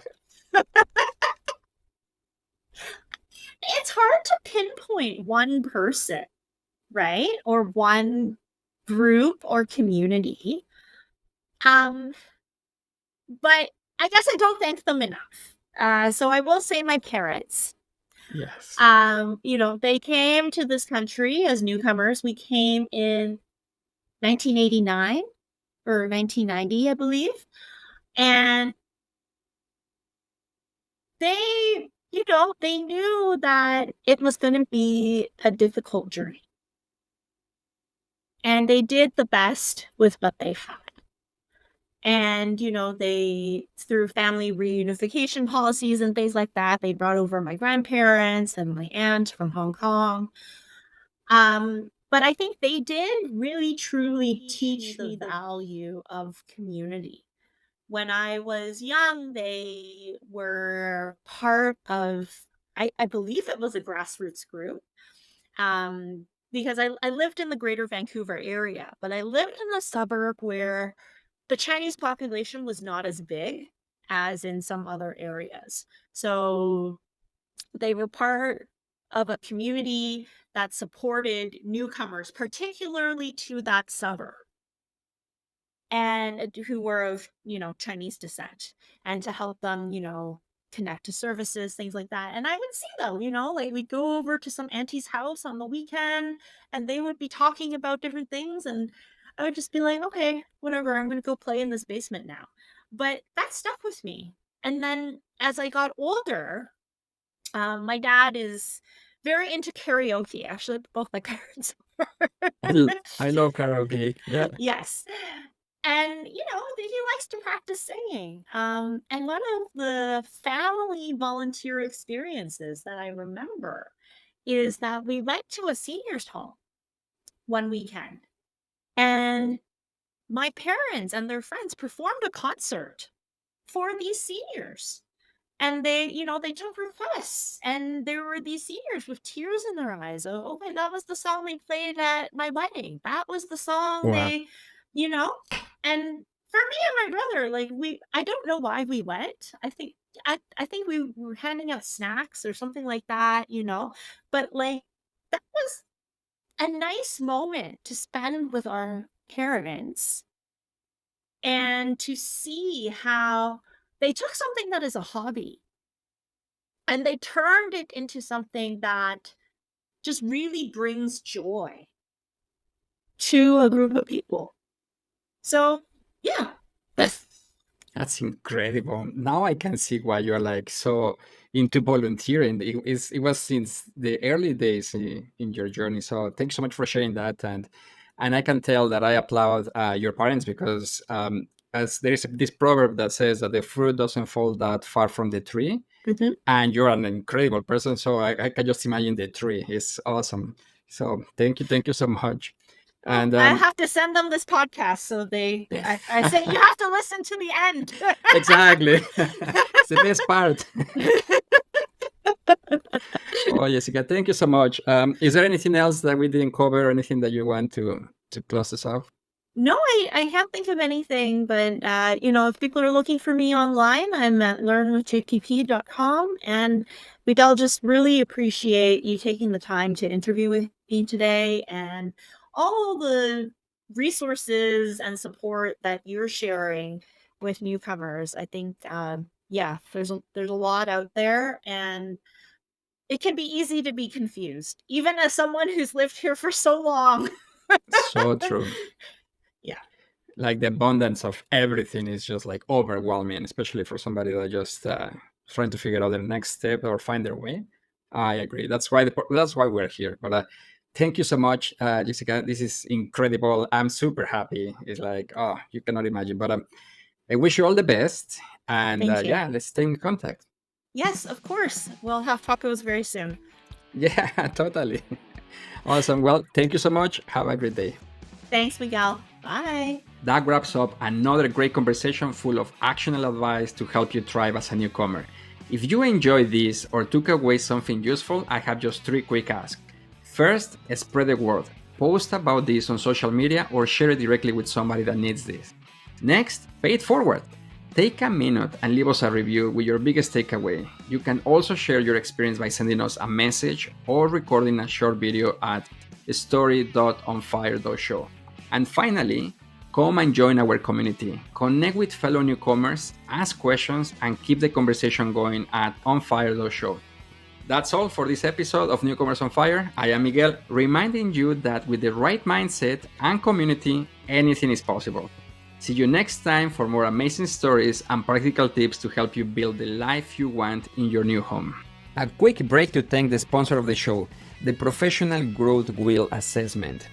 hard to pinpoint one person, right? Or one group or community. Um, but I guess I don't thank them enough. So I will say my parents. Yes. They came to this country as newcomers. We came in 1989 or 1990, I believe. And they knew that it was going to be a difficult journey. And they did the best with what they had. And, they, through family reunification policies and things like that, they brought over my grandparents and my aunt from Hong Kong. But I think they did really truly teach me the value of community. When I was young, they were part of, I believe it was a grassroots group. Because I lived in the greater Vancouver area, but I lived in a suburb where the Chinese population was not as big as in some other areas. So they were part of a community that supported newcomers, particularly to that suburb, and who were of, Chinese descent, and to help them, connect to services, things like that. And I would see them, like we'd go over to some auntie's house on the weekend and they would be talking about different things. And I would just be like, okay, whatever, I'm going to go play in this basement now. But that stuck with me. And then as I got older, my dad is very into karaoke. Actually, both my parents are. I love karaoke. Yeah. Yes. And, he likes to practice singing. And one of the family volunteer experiences that I remember is that we went to a seniors home one weekend, and my parents and their friends performed a concert for these seniors. And they took requests, and there were these seniors with tears in their eyes. Oh, okay, that was the song they played at my wedding. That was the song Wow. they, you know, and for me and my brother, like I don't know why we went. I think we were handing out snacks or something like that, but like that was a nice moment to spend with our parents and to see how they took something that is a hobby and they turned it into something that just really brings joy to a group of people. So, yeah. That's incredible. Now I can see why you're like so into volunteering. It was since the early days in your journey. So thanks so much for sharing that. And I can tell that I applaud your parents because as there's this proverb that says that the fruit doesn't fall that far from the tree. Mhm. And you're an incredible person. So I can just imagine the tree. It's awesome. So thank you so much. Well, And I have to send them this podcast, so I say you have to listen to the end. exactly. It's the best part. Oh, Jessica, thank you so much. Is there anything else that we didn't cover? Anything that you want to close this off? No, I can't think of anything, but if people are looking for me online, I'm at learnwithjpp.com, and Miguel, just really appreciate you taking the time to interview with me today and all the resources and support that you're sharing with newcomers. I think, there's a lot out there, and it can be easy to be confused, even as someone who's lived here for so long. So true. Yeah. Like the abundance of everything is just like overwhelming, especially for somebody that just trying to figure out their next step or find their way. I agree. That's why we're here. But thank you so much, Jessica. This is incredible. I'm super happy. It's like, oh, you cannot imagine. But I wish you all the best. And Thank you. yeah, let's stay in contact. Yes, of course. We'll have tacos very soon. Yeah, totally. Awesome. Well, thank you so much. Have a great day. Thanks, Miguel. Bye. That wraps up another great conversation full of actionable advice to help you thrive as a newcomer. If you enjoyed this or took away something useful, I have just 3 quick asks. First, spread the word. Post about this on social media or share it directly with somebody that needs this. Next, pay it forward. Take a minute and leave us a review with your biggest takeaway. You can also share your experience by sending us a message or recording a short video at story.onfire.show. And finally, come and join our community. Connect with fellow newcomers, ask questions, and keep the conversation going at onfire.show. That's all for this episode of Newcomers on Fire. I am Miguel, reminding you that with the right mindset and community, anything is possible. See you next time for more amazing stories and practical tips to help you build the life you want in your new home. A quick break to thank the sponsor of the show, the Professional Growth Wheel Assessment.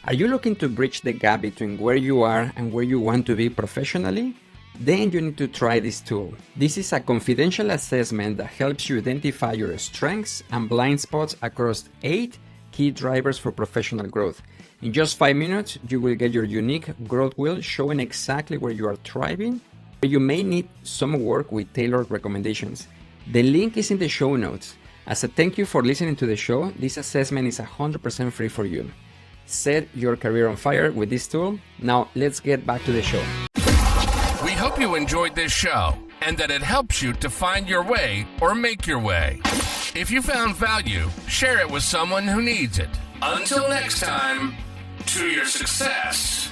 Are you looking to bridge the gap between where you are and where you want to be professionally? Then you need to try this tool. This is a confidential assessment that helps you identify your strengths and blind spots across 8 key drivers for professional growth. In just 5 minutes, you will get your unique growth wheel showing exactly where you are thriving, where you may need some work with tailored recommendations. The link is in the show notes. As a thank you for listening to the show, this assessment is 100% free for you. Set your career on fire with this tool. Now, let's get back to the show. We hope you enjoyed this show and that it helps you to find your way or make your way. If you found value, share it with someone who needs it. Until next time, to your success.